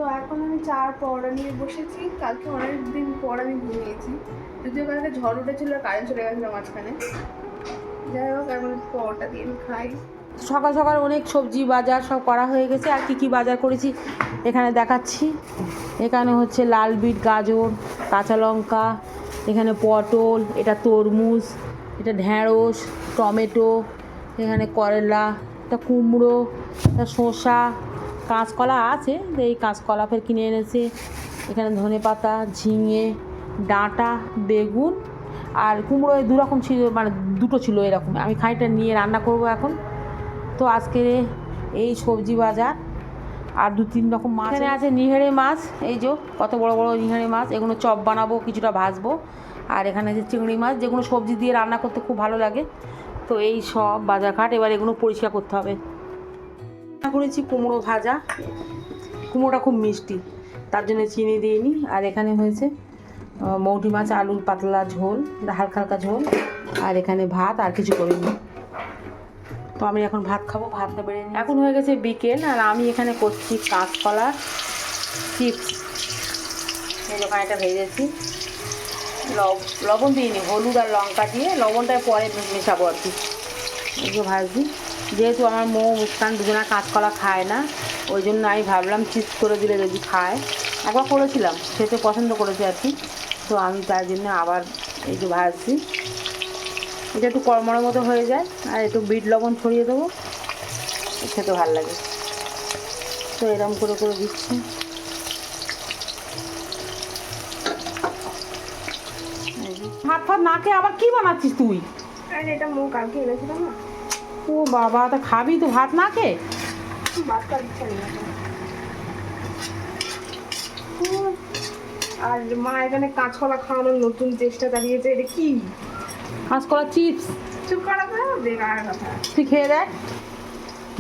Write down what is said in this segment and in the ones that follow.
তো এখন আমি চার পরোটা নিয়ে বসেছি। কালকে অনেক দিন পর আমি ঘুমিয়েছি, যদিও কালকে ঝড় উঠেছিল, কারেন্ট চলে গেছিলো মাঝখানে। যাই হোক, এখন পরোটা দিয়ে আমি খাই। সকাল সকাল অনেক সবজি বাজার সব করা হয়ে গেছে। আর কি কি বাজার করেছি এখানে দেখাচ্ছি। এখানে হচ্ছে লাল বিট, গাজর, কাঁচা লঙ্কা, এখানে পটল, এটা তরমুজ, এটা ঢ্যাঁড়স, টমেটো, এখানে করলা, এটা কুমড়ো, এটা শসা, কাঁচকলা আছে, এই কাঁচকলা ফের কিনে এনেছে। এখানে ধনেপাতা, ঝিঙে, ডাঁটা, বেগুন আর কুমড়ো, দু রকম ছিল, মানে দুটো ছিল এরকম। আমি খানিকটা নিয়ে রান্না করব এখন। তো আজকে এই সবজি বাজার আর 2-3 রকম মাছ। এখানে আছে নিহেরে মাছ, এই যে কত বড় বড় নিহেরে মাছ, এগুলো চপ বানাবো, কিছুটা ভাজবো। আর এখানে আছে চিংড়ি মাছ, যেগুলো সবজি দিয়ে রান্না করতে খুব ভালো লাগে। তো এই সব বাজারঘাট, এবার এগুলো পরিষ্কার করতে হবে। রান্না করেছি কুমড়ো ভাজা, কুমড়োটা খুব মিষ্টি, তার জন্য চিনি দিইনি। আর এখানে হয়েছে মৌটি মাছ, আলুর পাতলা ঝোল, হালকা হালকা ঝোল। আর এখানে ভাত, আর কিছু করিনি। তো আমি এখন ভাত খাবো, ভাতটা বেড়ে নিই। এখন হয়ে গেছে বিকেল, আর আমি এখানে করছি কাঁচকলা চিপস। এই দোকানে এটা ভেজেছি, লবণ দিইনি, হলুদ আর লঙ্কা দিয়ে, লবণটা পরে মেশাবো আর কি। এগুলো ভাজছি, যেহেতু আমার মৌ মুস্কান দুজনা কাঁচকলা খায় না, ওই জন্য আমি ভাবলাম চিপস করে দিলে যদি খায়। একবার করেছিলাম, খেতে পছন্দ করেছে আর কি। তো আমি তার জন্য আবার এই যে ভাজছি, এটা একটু কড়মড়ের মতো হয়ে যায়। আর একটু বিট লবণ ছড়িয়ে দেবো, খেতে ভালো লাগে। তো এরকম করে করে দিচ্ছি। ভাত ফাত না খেয়ে আবার কি বানাচ্ছিস তুই? আরে এটা মৌ কালকে এনেছিল না। ও বাবা, তা খাবি তো ভাত না খেয়ে? ভাত খাওয়ার ইচ্ছা নেই এখন। আর মা এখানে কাঁচকলা খাওয়ানোর নতুন চেষ্টা চালিয়েছে। এটা কি? কাঁচকলা চিপস। চুপ করা তো বেকার কথা। তুই খেয়ে দেখ,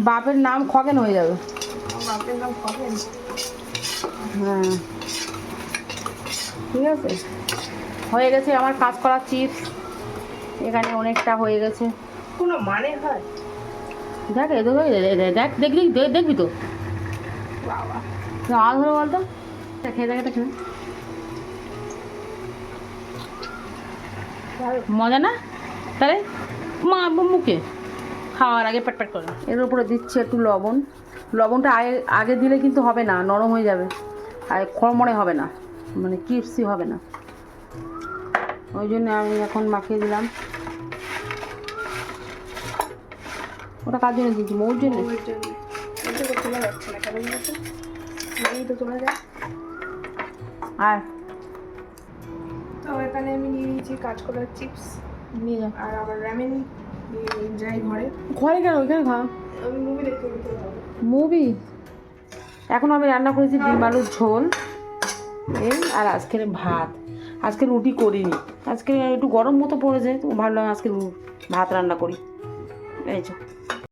বাপের নাম খগেন হয়ে যাবে। আমার বাপের নাম খগেন? হ্যাঁ, ঠিক আছে, হয়ে গেছে আমার কাঁচকলা চিপস। এখানে অনেকটা হয়ে গেছে। কোনো মানে হয়? দেখ দেখ, দেখবি দেখবি তো। বাবা, আজ ধরে বলতো, খেয়ে দেখ, এটা খেয়ে মজা না? তাহলে মা মুখে খাওয়ার আগে পেট করে। এর উপরে দিচ্ছি একটু লবণ। লবণটা আগে দিলে কিন্তু হবে না, নরম হয়ে যাবে, আর খড়মড়ে হবে না, মানে ক্রিপসি হবে না। ওই জন্য আমি এখন মাখিয়ে দিলাম। ওটা কার জন্য দিচ্ছি? মৌর জন্য। তোলা যাচ্ছে না কেন বলতো? এই তো তোলা যায়। আর তো এখানে আমি নিয়ে নিয়েছি কাঁচকলার চিপস, নিয়ে যা। আর আবার র্যামেন যাই ঘরে। ঘরে কেন? ওইখানে খা। আমি মুভি দেখতে যেতে হবে। মুভি? এখন আমি রান্না করেছি ডিম আলুর ঝোল, এই আর আজকের ভাত। আজকে রুটি করিনি, আজকে একটু গরম মতো পড়েছে, তো ভাবলাম আজকে ভাত রান্না করি। এই যে